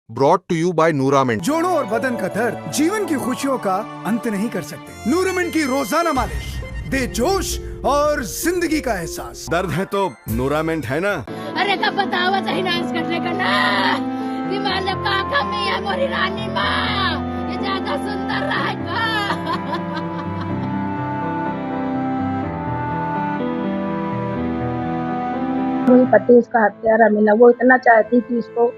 Brought to you by नूरामेंट। जोड़ों और बदन का दर्द जीवन की खुशियों का अंत नहीं कर सकते। नूरामेंट की रोजाना मालिश दे जोश और जिंदगी का एहसास। दर्द है तो नूरामेंट है ना। अरे का बतावा सही डांस करने का ना कि मालूम का कमी है मोरी रानी माँ, ये ज्यादा सुंदर रहेगा। मेरे पति उसका हत्यारा मिला। वो इतना चाहती थी इसको,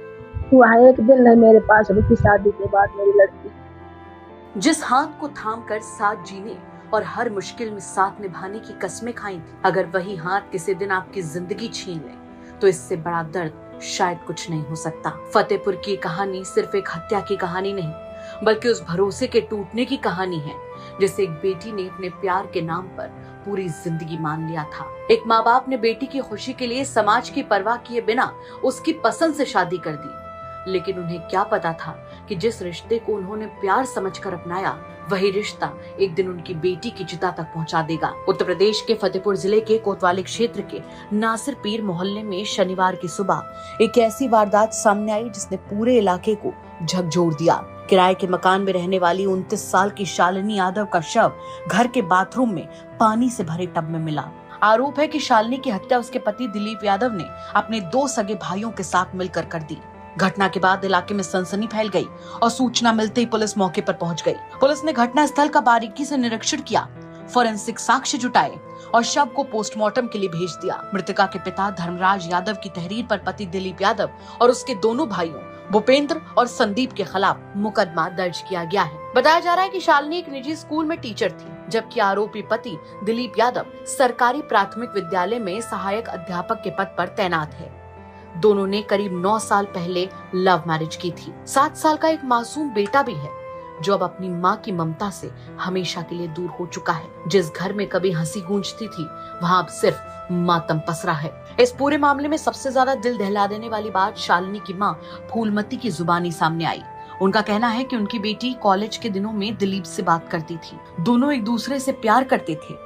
वहाँ एक दिन नहीं मेरे पास रुकी शादी के बाद मेरी लड़की। जिस हाथ को थाम कर साथ जीने और हर मुश्किल में साथ निभाने की कस्में खाई थी, अगर वही हाथ किसी दिन आपकी जिंदगी छीन ले तो इससे बड़ा दर्द शायद कुछ नहीं हो सकता। फतेहपुर की कहानी सिर्फ एक हत्या की कहानी नहीं, बल्कि उस भरोसे के टूटने की कहानी है जिसे एक बेटी ने अपने प्यार के नाम पर पूरी जिंदगी मान लिया था। एक माँ बाप ने बेटी की खुशी के लिए समाज की परवाह किए बिना उसकी पसंद से शादी कर दी, लेकिन उन्हें क्या पता था कि जिस रिश्ते को उन्होंने प्यार समझकर अपनाया, वही रिश्ता एक दिन उनकी बेटी की चिता तक पहुंचा देगा। उत्तर प्रदेश के फतेहपुर जिले के कोतवाली क्षेत्र के नासिर पीर मोहल्ले में शनिवार की सुबह एक ऐसी वारदात सामने आई जिसने पूरे इलाके को झकझोर दिया। किराए के मकान में रहने वाली 29 साल की शालिनी यादव का शव घर के बाथरूम में पानी से भरे टब में मिला। आरोप है कि शालिनी की हत्या उसके पति दिलीप यादव ने अपने 2 सगे भाइयों के साथ मिलकर कर दी। घटना के बाद इलाके में सनसनी फैल गई और सूचना मिलते ही पुलिस मौके पर पहुंच गई। पुलिस ने घटना स्थल का बारीकी से निरीक्षण किया, फोरेंसिक साक्ष्य जुटाए और शव को पोस्टमार्टम के लिए भेज दिया। मृतका के पिता धर्मराज यादव की तहरीर पर पति दिलीप यादव और उसके दोनों भाइयों भूपेंद्र और संदीप के खिलाफ मुकदमा दर्ज किया गया है। बताया जा रहा है कि शालिनी एक निजी स्कूल में टीचर थी, जबकि आरोपी पति दिलीप यादव सरकारी प्राथमिक विद्यालय में सहायक अध्यापक के पद पर तैनात है। दोनों ने करीब 9 साल पहले लव मैरिज की थी। 7 साल का एक मासूम बेटा भी है जो अब अपनी माँ की ममता से हमेशा के लिए दूर हो चुका है। जिस घर में कभी हंसी गूंजती थी, वहाँ अब सिर्फ मातम पसरा है। इस पूरे मामले में सबसे ज्यादा दिल दहला देने वाली बात शालिनी की माँ फूलमती की जुबानी सामने आई। उनका कहना है कि उनकी बेटी कॉलेज के दिनों में दिलीप से बात करती थी। दोनों एक दूसरे से प्यार करते थे।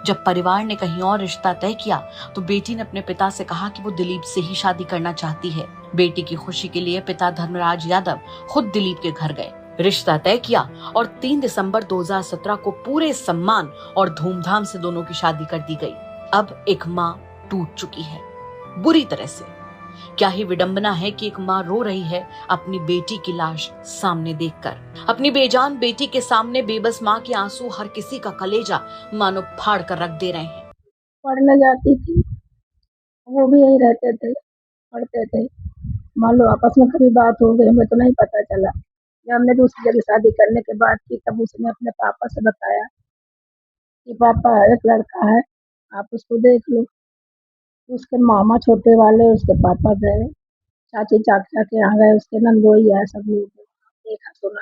जब परिवार ने कहीं और रिश्ता तय किया तो बेटी ने अपने पिता से कहा कि वो दिलीप से ही शादी करना चाहती है। बेटी की खुशी के लिए पिता धर्मराज यादव खुद दिलीप के घर गए, रिश्ता तय किया और 3 दिसंबर 2017 को पूरे सम्मान और धूमधाम से दोनों की शादी कर दी गई। अब एक माँ टूट चुकी है, बुरी तरह से। क्या ही विडंबना है कि एक माँ रो रही है अपनी बेटी की लाश सामने देखकर। अपनी बेजान बेटी के सामने बेबस माँ के आंसू हर किसी का कलेजा मानो फाड़ कर रख दे रहे हैं। पढ़ने जाती थी, वो भी यहीं रहते थे, पढ़ते थे। मान लो आपस में कभी बात हो गई, हमें तो नहीं पता चला। जब हमने दूसरी जगह शादी करने के बाद की, तब उसने अपने पापा से बताया कि पापा एक लड़का है, आप उसको देख लो। उसके मामा छोटे वाले, उसके पापा गए, चाची चाचा के यहाँ गए, उसके नंदोई है, सब लोग देखा सुना।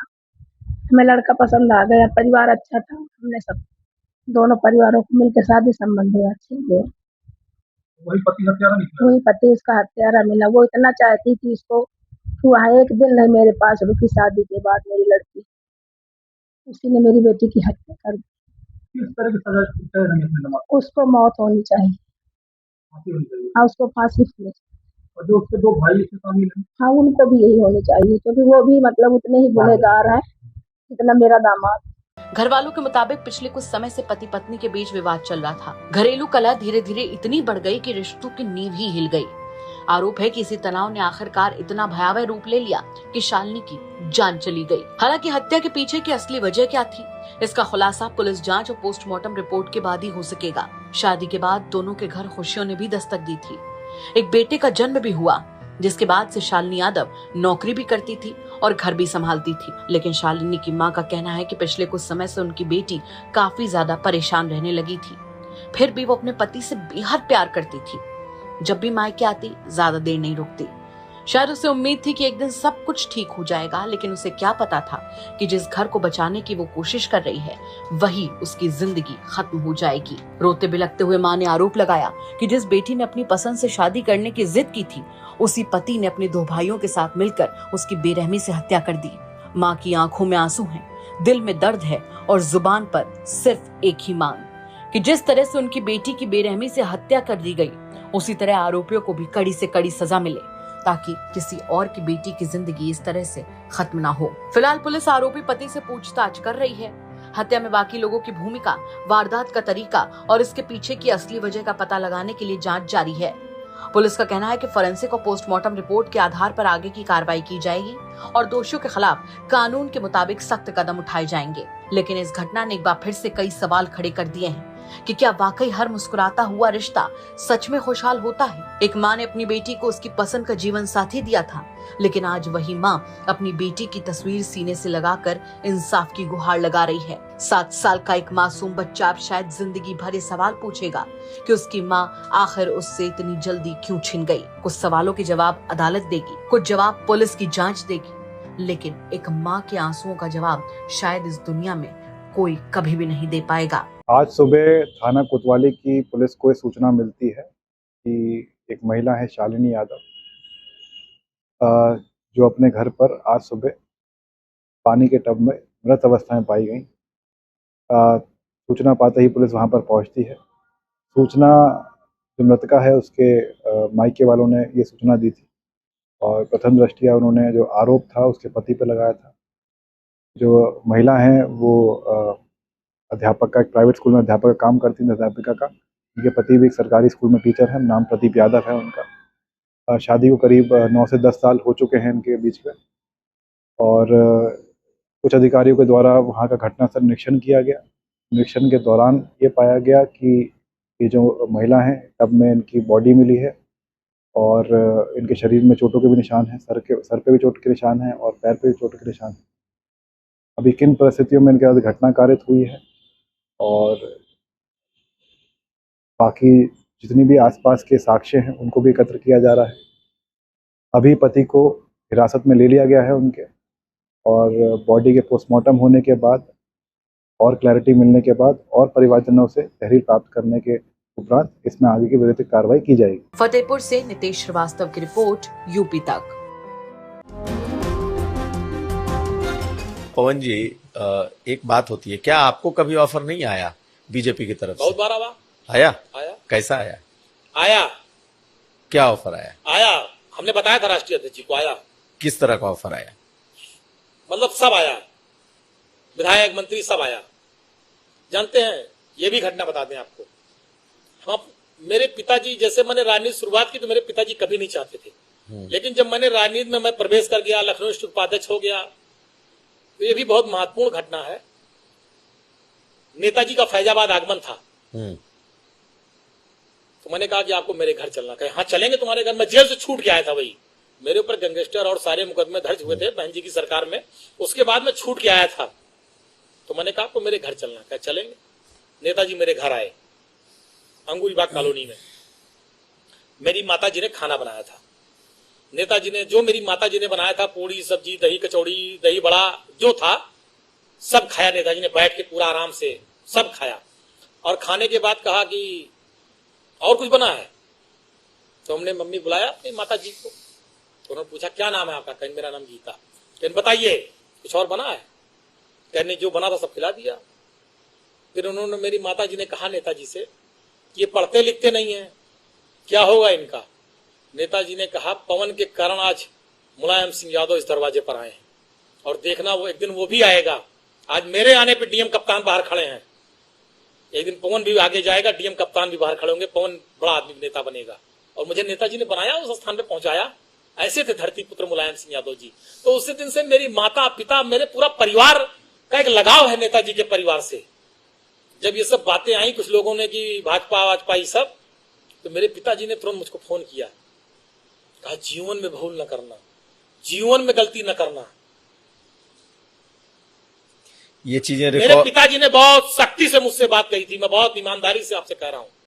हमें लड़का पसंद आ गया, परिवार अच्छा था। हमने सब दोनों परिवारों को मिलकर शादी संबंध हुआ, अच्छे हुए। वही पति उसका हत्यारा मिला। वो इतना चाहती थी इसको, वहाँ एक दिन नहीं मेरे पास रुकी शादी के बाद मेरी लड़की। उसी ने मेरी बेटी की हत्या कर दी। किस तरह की सजा तय नहीं अपने उसको मौत होनी चाहिए। हाँ, उसको फांसी होनी चाहिए। और जो उसके 2 भाई इसमें शामिल हैं, हाँ, उनको भी यही होनी चाहिए, क्योंकि वो भी मतलब उतने ही गुनहगार हैं जितना मेरा दामाद। घर वालों के मुताबिक पिछले कुछ समय से पति पत्नी के बीच विवाद चल रहा था। घरेलू कलह धीरे धीरे इतनी बढ़ गई कि रिश्तों की नींव ही हिल गई। आरोप है कि इसी तनाव ने आखिरकार इतना भयावह रूप ले लिया कि शालिनी की जान चली गई। हालांकि हत्या के पीछे की असली वजह क्या थी, इसका खुलासा पुलिस जांच और पोस्टमार्टम रिपोर्ट के बाद ही हो सकेगा। शादी के बाद दोनों के घर खुशियों ने भी दस्तक दी थी। एक बेटे का जन्म भी हुआ, जिसके बाद से शालिनी यादव नौकरी भी करती थी और घर भी संभालती थी। लेकिन शालिनी की मां का कहना है कि पिछले कुछ समय से उनकी बेटी काफी ज्यादा परेशान रहने लगी थी। फिर भी वो अपने पति से बेहद प्यार करती थी। जब भी मायके आती ज्यादा देर नहीं रुकती। शायद उसे उम्मीद थी कि एक दिन सब कुछ ठीक हो जाएगा, लेकिन उसे क्या पता था कि जिस घर को बचाने की वो कोशिश कर रही है, वही उसकी जिंदगी खत्म हो जाएगी। रोते बिलखते हुए मां ने आरोप लगाया कि जिस बेटी ने अपनी पसंद से शादी करने की जिद की थी, उसी पति ने अपने 2 भाइयों के साथ मिलकर उसकी बेरहमी से हत्या कर दी। मां की आंखों में आंसू हैं, दिल में दर्द है और जुबान पर सिर्फ एक ही मांग कि जिस तरह से उनकी बेटी की बेरहमी से हत्या कर दी गई, उसी तरह आरोपियों को भी कड़ी से कड़ी सजा मिले। ताकि किसी और की बेटी की जिंदगी इस तरह से खत्म ना हो। फिलहाल पुलिस आरोपी पति से पूछताछ कर रही है। हत्या में बाकी लोगों की भूमिका, वारदात का तरीका और इसके पीछे की असली वजह का पता लगाने के लिए जांच जारी है। पुलिस का कहना है कि फोरेंसिक और पोस्टमार्टम रिपोर्ट के आधार पर आगे की कार्रवाई की जाएगी और दोषियों के खिलाफ कानून के मुताबिक सख्त कदम उठाए जाएंगे। लेकिन इस घटना ने एक बार फिर से कई सवाल खड़े कर दिए हैं कि क्या वाकई हर मुस्कुराता हुआ रिश्ता सच में खुशहाल होता है। एक माँ ने अपनी बेटी को उसकी पसंद का जीवन साथी दिया था, लेकिन आज वही माँ अपनी बेटी की तस्वीर सीने से लगाकर इंसाफ की गुहार लगा रही है। 7 साल का एक मासूम बच्चा अब शायद जिंदगी भर ये सवाल पूछेगा कि उसकी माँ आखिर उससे इतनी जल्दी क्यों छिन गई। कुछ सवालों के जवाब अदालत देगी, कुछ जवाब पुलिस की जांच देगी, लेकिन एक माँ के आंसुओं का जवाब शायद इस दुनिया में कोई कभी भी नहीं दे पाएगा। आज सुबह थाना कोतवाली की पुलिस को सूचना मिलती है कि एक महिला है शालिनी यादव, जो अपने घर पर आज सुबह पानी के टब में मृत अवस्था में पाई गई। सूचना पाते ही पुलिस वहां पर पहुंचती है। सूचना जो मृतका है उसके मायके वालों ने ये सूचना दी थी और प्रथम दृष्टया उन्होंने जो आरोप था उसके पति पर लगाया था। जो महिला है वो अध्यापक का, एक प्राइवेट स्कूल में अध्यापक का काम करती है, अध्यापिका का। उनके पति भी एक सरकारी स्कूल में टीचर है, नाम प्रदीप यादव है उनका। शादी को करीब 9 से 10 साल हो चुके हैं इनके बीच में और कुछ अधिकारियों के द्वारा वहां का घटनास्थल निरीक्षण किया गया। निरीक्षण के दौरान ये पाया गया कि ये जो महिला है टब में इनकी बॉडी मिली है और इनके शरीर में चोटों के भी निशान हैं, सर पे भी चोट के निशान हैं और पैर पे भी चोट के निशान हैं। अभी किन परिस्थितियों में इनके साथ घटना कारित हुई है और बाकी जितनी भी आसपास के साक्ष्य हैं उनको भी एकत्र किया जा रहा है। अभी पति को हिरासत में ले लिया गया है उनके, और बॉडी के पोस्टमार्टम होने के बाद और क्लैरिटी मिलने के बाद और परिवारजनों से तहरीर प्राप्त करने के उपरांत इसमें आगे की विधिक कार्रवाई की जाएगी। फतेहपुर से नितेश श्रीवास्तव की रिपोर्ट, यूपी तक। पवन जी, एक बात होती है, क्या आपको कभी ऑफर नहीं आया बीजेपी की तरफ से? बहुत बार आया। आया। कैसा आया? आया। क्या ऑफर आया? आया, हमने बताया था राष्ट्रीय अध्यक्ष जी को। आया। किस तरह का ऑफर आया? मतलब सब आया, विधायक मंत्री सब आया। जानते हैं, ये भी घटना बता दें आपको, हम मेरे पिताजी, जैसे मैंने राजनीति शुरुआत की तो मेरे पिताजी कभी नहीं चाहते थे, लेकिन जब मैंने राजनीति में मैं प्रवेश कर गया, लखनऊ स्थित उपाध्यक्ष हो गया, तो ये भी बहुत महत्वपूर्ण घटना है। नेताजी का फैजाबाद आगमन था, तो मैंने कहा कि आपको मेरे घर चलना। कहे हाँ चलेंगे तुम्हारे घर। मैं जेल से छूट के आया था, वही मेरे ऊपर गैंगस्टर और सारे मुकदमे दर्ज हुए थे बहन जी की सरकार में, उसके बाद मैं छूट के आया था। तो मैंने कहा आपको मेरे घर चलना। कहा चलेंगे। नेताजी मेरे घर आए, अंगूरीबाग कॉलोनी में। मेरी माता जी ने खाना बनाया था। नेताजी ने, जो मेरी माता जी ने बनाया था, पूड़ी सब्जी, दही कचौड़ी, दही बड़ा जो था सब खाया। नेताजी ने बैठ के पूरा आराम से सब खाया और खाने के बाद कहा कि और कुछ बना है। तो हमने मम्मी बुलाया अपनी माता जी को, तो उन्होंने पूछा क्या नाम है आपका? कहने मेरा नाम गीता। कहने बताइए कुछ और बना है? कहने जो बना था सब खिला दिया। फिर उन्होंने, मेरी माता जी ने कहा नेताजी से, ये पढ़ते लिखते नहीं है, क्या होगा इनका? नेताजी ने कहा पवन के कारण आज मुलायम सिंह यादव इस दरवाजे पर आए हैं और देखना वो एक दिन वो भी आएगा। आज मेरे आने पे डीएम कप्तान बाहर खड़े हैं, एक दिन पवन भी आगे जाएगा, डीएम कप्तान भी बाहर खड़े होंगे, पवन बड़ा आदमी नेता बनेगा। और मुझे नेताजी ने बनाया, उस स्थान पे पहुंचाया। ऐसे थे धरती पुत्र मुलायम सिंह यादव जी। तो उसी दिन से मेरी माता पिता, मेरे पूरा परिवार का एक लगाव है नेताजी के परिवार से। जब ये सब बातें आई कुछ लोगों ने कि भाजपा ये सब, तो मेरे पिताजी ने तुरंत मुझको फोन किया, कहा जीवन में भूल न करना, जीवन में गलती न करना। ये चीजें मेरे पिताजी ने बहुत सख्ती से मुझसे बात कही थी। मैं बहुत ईमानदारी से आपसे कह रहा हूं,